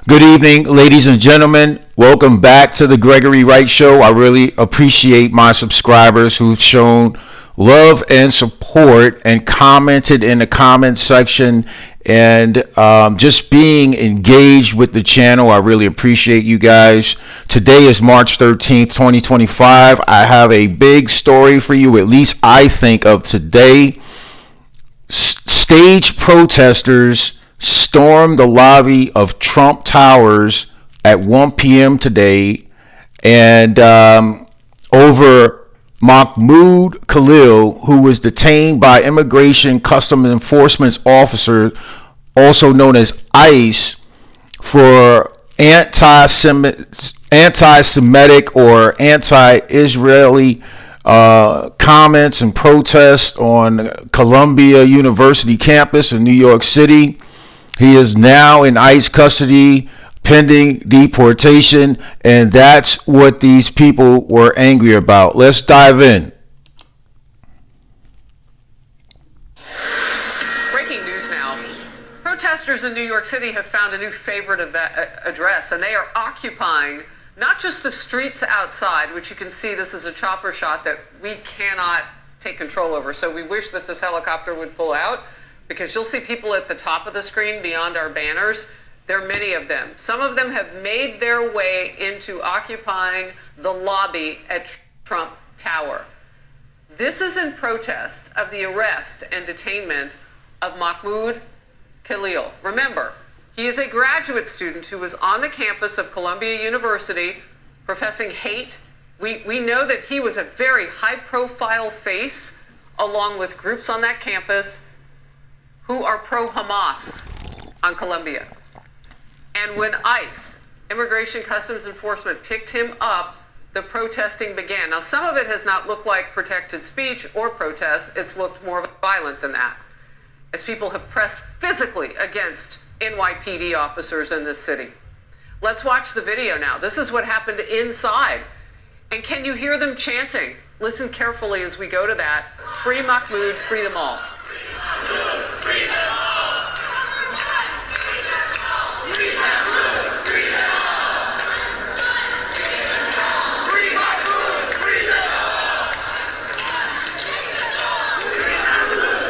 Good evening, ladies and gentlemen. Welcome back to the Gregory Wright Show. I really appreciate my subscribers who've shown love and support and commented in the comment section and just being engaged with the channel. I really appreciate you guys. Today is March 13th, 2025. I have a big story for you, at least I think of today. Stage protesters stormed the lobby of Trump Towers at 1 p.m. today, and over Mahmoud Khalil, who was detained by Immigration Customs Enforcement officers, also known as ICE, for anti-Semitic or anti-Israeli comments and protests on Columbia University campus in New York City. He is now in ICE custody pending deportation, and that's what these people were angry about. Let's dive in. Breaking news now. Protesters in New York City have found a new favorite address, and they are occupying not just the streets outside, which you can see this is a chopper shot that we cannot take control over. So we wish that this helicopter would pull out, because you'll see people at the top of the screen beyond our banners. There are many of them. Some of them have made their way into occupying the lobby at Trump Tower. This is in protest of the arrest and detainment of Mahmoud Khalil. Remember, he is a graduate student who was on the campus of Columbia University professing hate. We know that he was a very high-profile face along with groups on that campus who are pro-Hamas on Columbia. And when ICE, Immigration Customs Enforcement, picked him up, the protesting began. Now, some of it has not looked like protected speech or protests. It's looked more violent than that, as people have pressed physically against NYPD officers in this city. Let's watch the video now. This is what happened inside. And can you hear them chanting? Listen carefully as we go to that. Free Mahmoud, free them all. Free them all! Free Mahmoud, free them all! Free Mahmoud, free them all! Free Mahmoud, free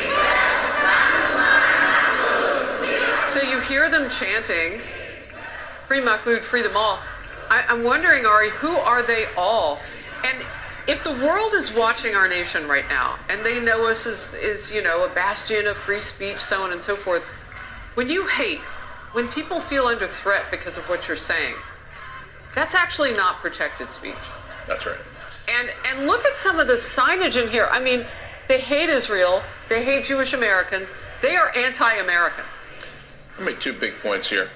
them all! So you hear them chanting, Free Mahmoud, free them all. I'm wondering, Ari, who are they all? And if the world is watching our nation right now, and they know us as a bastion of free speech, so on and so forth, when you hate, when people feel under threat because of what you're saying, that's actually not protected speech. That's right. And look at some of the signage in here. I mean, they hate Israel, they hate Jewish Americans, they are anti-American. I'll make two big points here.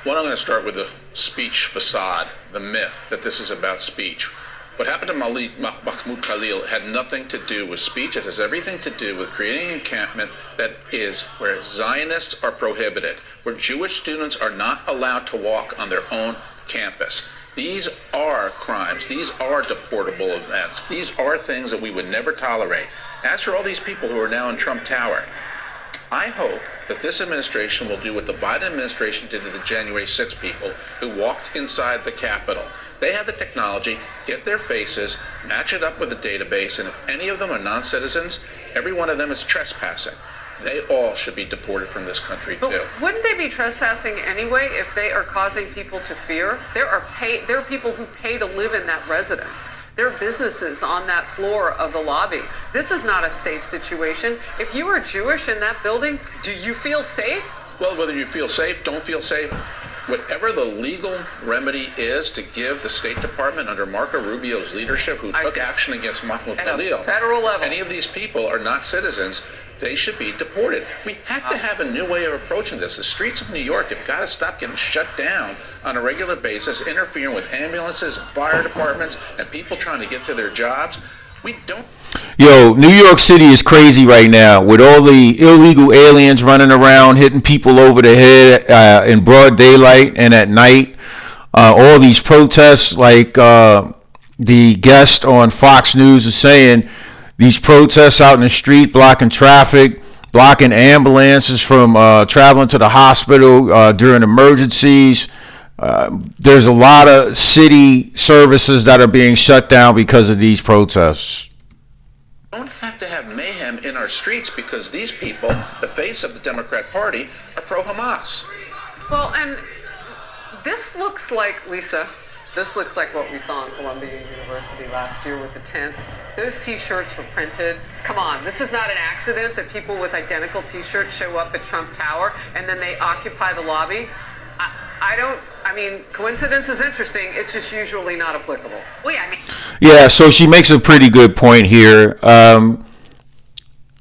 One, I'm going to start with the speech facade, the myth that this is about speech. What happened to Mahmoud Khalil had nothing to do with speech. It has everything to do with creating an encampment that is where Zionists are prohibited, where Jewish students are not allowed to walk on their own campus. These are crimes. These are deportable events. These are things that we would never tolerate. As for all these people who are now in Trump Tower, I hope that this administration will do what the Biden administration did to the January 6 people who walked inside the Capitol. They have the technology, get their faces, match it up with the database, and if any of them are non-citizens, every one of them is trespassing. They all should be deported from this country, too. But wouldn't they be trespassing anyway if they are causing people to fear? There are people who pay to live in that residence. There are businesses on that floor of the lobby. This is not a safe situation. If you are Jewish in that building, do you feel safe? Well, whether you feel safe, don't feel safe, whatever the legal remedy is to give the State Department under Marco Rubio's leadership, who took action against Mahmoud Khalil, at a federal level, any of these people are not citizens. They should be deported. We have to have a new way of approaching this. The streets of New York have got to stop getting shut down on a regular basis, interfering with ambulances and fire departments and people trying to get to their jobs. We don't. Yo, New York City is crazy right now with all the illegal aliens running around, hitting people over the head in broad daylight and at night. All these protests, like the guest on Fox News was saying, these protests out in the street blocking traffic, blocking ambulances from traveling to the hospital during emergencies. There's a lot of city services that are being shut down because of these protests. Don't have to have mayhem in our streets because these people, the face of the Democrat Party, are pro-Hamas. Well, and this looks like, Lisa, this looks like what we saw in Columbia University last year with the tents. Those T-shirts were printed. Come on, this is not an accident that people with identical T-shirts show up at Trump Tower and then they occupy the lobby. I mean, coincidence is interesting. It's just usually not applicable. Well, yeah, Yeah, so she makes a pretty good point here.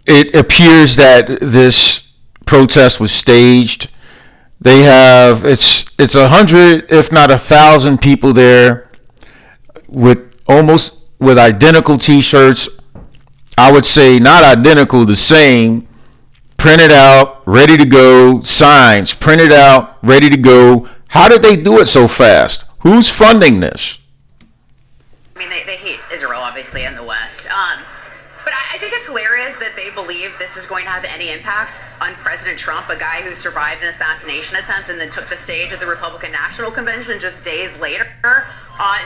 It appears that this protest was staged. They have it's 100, if not 1,000 people there with identical T-shirts. I would say not identical, the same. Printed out, ready to go. Signs printed out, ready to go. How did they do it so fast? Who's funding this? I mean, they hate Israel, obviously, in the West. But I think it's hilarious that they believe this is going to have any impact on President Trump, a guy who survived an assassination attempt and then took the stage at the Republican National Convention just days later.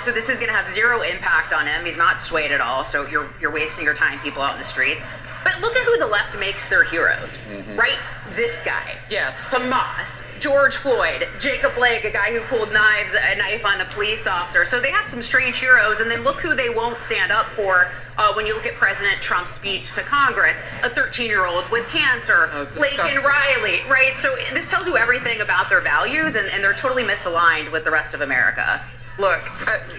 So this is going to have zero impact on him. He's not swayed at all. So you're wasting your time, people out in the streets. But look at who the left makes their heroes, right? This guy. Yes. Hamas, George Floyd, Jacob Blake, a guy who pulled a knife on a police officer. So they have some strange heroes, and then look who they won't stand up for when you look at President Trump's speech to Congress, a 13-year-old with cancer, Blake and Riley, right? So this tells you everything about their values, and they're totally misaligned with the rest of America. Look,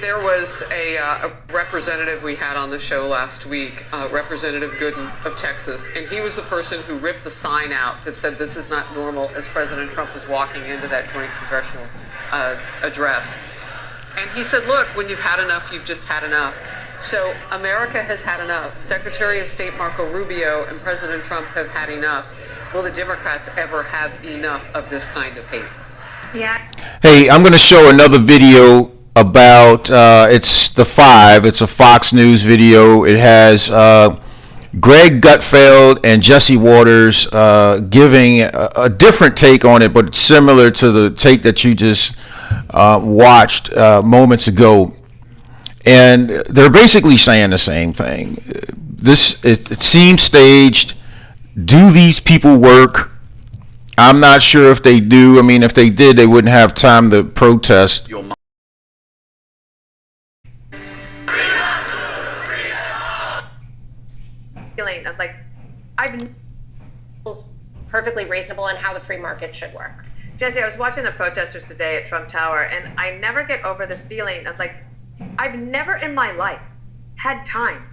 there was a representative we had on the show last week, Representative Gooden of Texas, and he was the person who ripped the sign out that said this is not normal as President Trump was walking into that joint congressional address. And he said, look, when you've had enough, you've just had enough. So America has had enough. Secretary of State Marco Rubio and President Trump have had enough. Will the Democrats ever have enough of this kind of hate? Yeah. Hey, I'm going to show another video about it's the 5. It's a Fox News video. It has Greg Gutfeld and Jesse Waters giving a different take on it, but similar to the take that you just watched moments ago. And they're basically saying the same thing. It seems staged. Do these people work? I'm not sure if they do. I mean, if they did, they wouldn't have time to protest. I was like, I've perfectly reasonable in how the free market should work. Jesse, I was watching the protesters today at Trump Tower, and I never get over this feeling. I was like, I've never in my life had time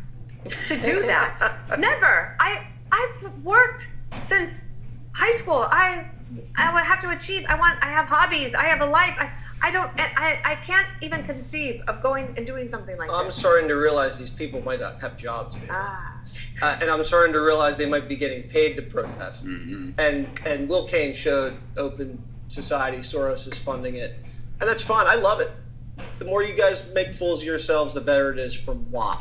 to do that. Never. I've worked since high school. I would have to achieve. I have hobbies. I have a life. I can't even conceive of going and doing something like I'm this. starting to realize these people might not have jobs, dude. And I'm starting to realize they might be getting paid to protest. And Will Kane showed Open Society, Soros is funding it. And that's fine. I love it. The more you guys make fools of yourselves, the better it is for moi.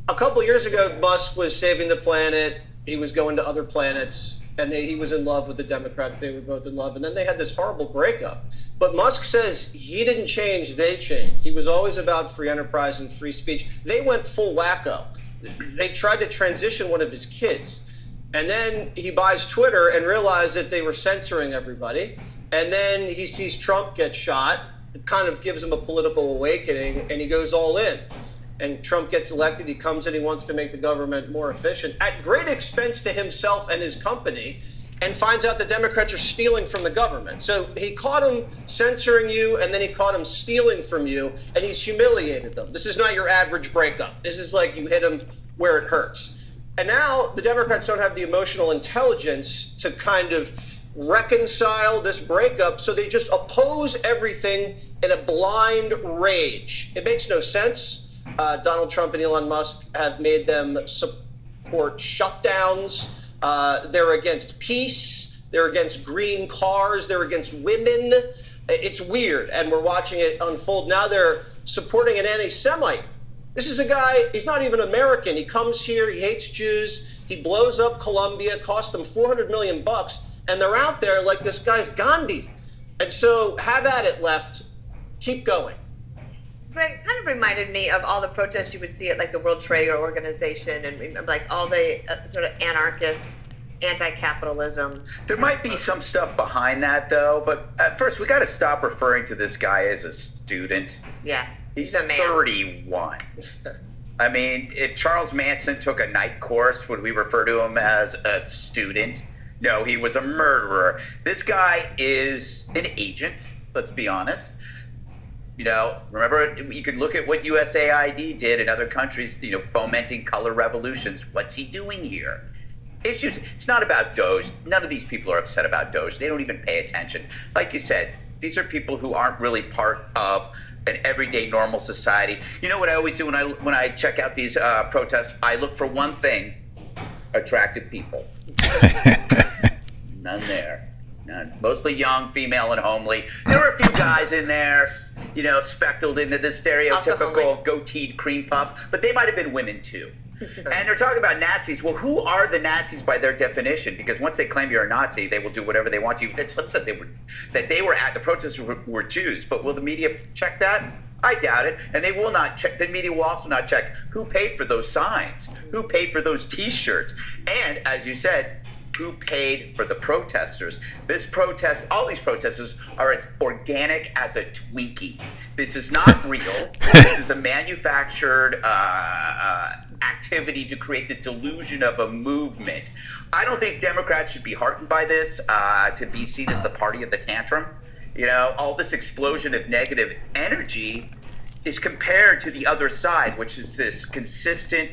A couple years ago, Musk was saving the planet. He was going to other planets. And he was in love with the Democrats. They were both in love. And then they had this horrible breakup. But Musk says he didn't change, they changed. He was always about free enterprise and free speech. They went full wacko. They tried to transition one of his kids. And then he buys Twitter and realized that they were censoring everybody. And then he sees Trump get shot. It kind of gives him a political awakening, and he goes all in. And Trump gets elected. He comes in, he wants to make the government more efficient at great expense to himself and his company, and finds out the Democrats are stealing from the government. So he caught him censoring you, and then he caught him stealing from you, and he's humiliated them. This is not your average breakup. This is like you hit him where it hurts. And now the Democrats don't have the emotional intelligence to kind of reconcile this breakup, so they just oppose everything in a blind rage. It makes no sense. Donald Trump and Elon Musk have made them support shutdowns. They're against peace. They're against green cars. They're against women. It's weird, and we're watching it unfold. Now they're supporting an anti-Semite. This is a guy, he's not even American. He comes here, he hates Jews, he blows up Colombia, cost them $400 million, and they're out there like this guy's Gandhi. And so have at it, left. Keep going. Greg, kind of reminded me of all the protests you would see at like the World Trade Organization and like all the sort of anarchist, anti-capitalism. There might be some stuff behind that, though. But at first, we got to stop referring to this guy as a student. Yeah, He's a man. 31. I mean, if Charles Manson took a night course, would we refer to him as a student? No, he was a murderer. This guy is an agent, let's be honest. You know, remember, you could look at what USAID did in other countries, you know, fomenting color revolutions. What's he doing here? Issues, it's not about Doge. None of these people are upset about Doge. They don't even pay attention. Like you said, these are people who aren't really part of an everyday normal society. You know what I always do when I check out these protests? I look for one thing: attractive people. None there. None. Mostly young, female, and homely. There were a few guys in there, you know, speckled into the stereotypical goateed cream puff, but they might have been women too. And they're talking about Nazis. Well, who are the Nazis by their definition? Because once they claim you're a Nazi, they will do whatever they want to you. Some said the protesters were Jews, but will the media check that? I doubt it. And they will not check. The media will also not check who paid for those signs, who paid for those T-shirts, and as you said, who paid for the protesters. This protest, all these protesters are as organic as a Twinkie. This is not real. This is a manufactured activity to create the delusion of a movement. I don't think Democrats should be heartened by this, to be seen as the party of the tantrum. You know, all this explosion of negative energy is compared to the other side, which is this consistent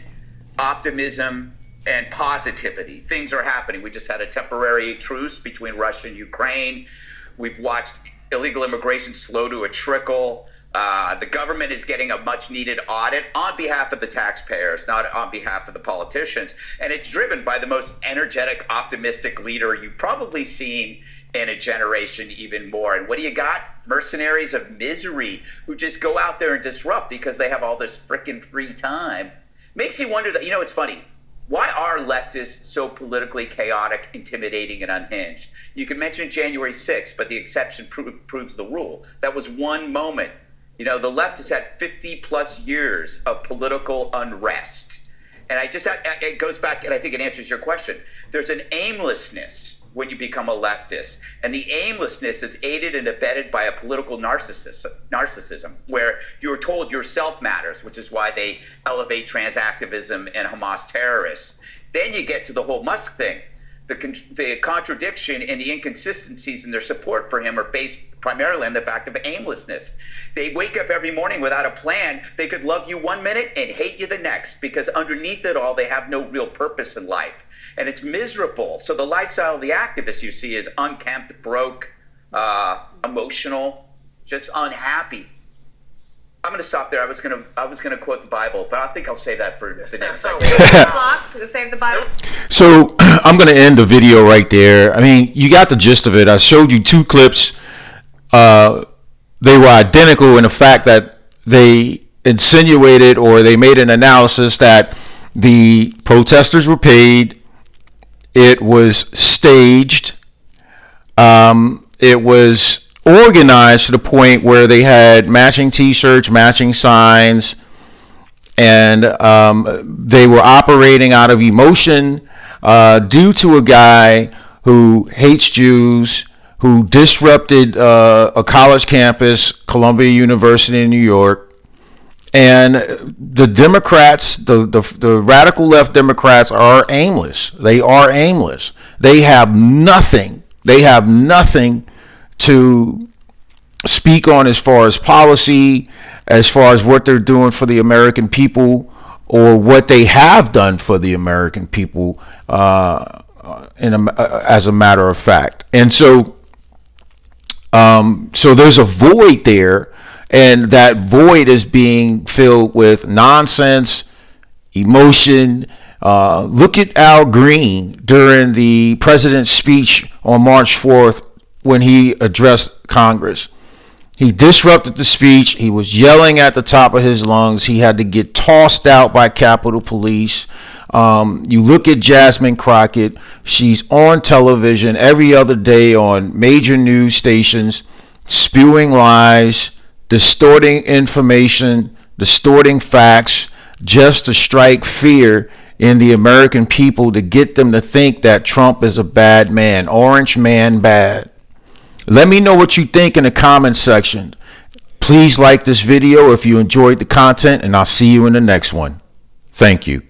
optimism and positivity. Things are happening. We just had a temporary truce between Russia and Ukraine. We've watched illegal immigration slow to a trickle. The government is getting a much needed audit on behalf of the taxpayers, not on behalf of the politicians. And it's driven by the most energetic, optimistic leader you've probably seen in a generation, even more. And what do you got? Mercenaries of misery who just go out there and disrupt because they have all this frickin' free time. Makes you wonder that, you know, it's funny. Why are leftists so politically chaotic, intimidating, and unhinged? You can mention January 6th, but the exception proves the rule. That was one moment. You know, the left has had 50 plus years of political unrest. And it goes back, and I think it answers your question. There's an aimlessness when you become a leftist. And the aimlessness is aided and abetted by a political narcissism, where you're told yourself matters, which is why they elevate trans activism and Hamas terrorists. Then you get to the whole Musk thing. The contradiction and the inconsistencies in their support for him are based primarily on the fact of aimlessness. They wake up every morning without a plan. They could love you one minute and hate you the next, because underneath it all, they have no real purpose in life. And it's miserable. So the lifestyle of the activists you see is unkempt, broke, emotional, just unhappy. I'm going to stop there. I was going to quote the Bible, but I think I'll save that for the next segment. Save the Bible. So I'm going to end the video right there. I mean, you got the gist of it. I showed you two clips. They were identical in the fact that they insinuated, or they made an analysis that the protesters were paid. It was staged. It was organized to the point where they had matching T-shirts, matching signs, and they were operating out of emotion due to a guy who hates Jews, who disrupted a college campus, Columbia University in New York. And the Democrats, the radical left Democrats, are aimless. They are aimless. They have nothing. They have nothing to speak on as far as policy, as far as what they're doing for the American people, or what they have done for the American people, as a matter of fact. And so there's a void there. And that void is being filled with nonsense, emotion. Look at Al Green during the president's speech on March 4th when he addressed Congress. He disrupted the speech. He was yelling at the top of his lungs. He had to get tossed out by Capitol Police. You look at Jasmine Crockett. She's on television every other day on major news stations, spewing lies, distorting information, distorting facts, just to strike fear in the American people to get them to think that Trump is a bad man, orange man bad. Let me know what you think in the comments section. Please like this video if you enjoyed the content, and I'll see you in the next one. Thank you.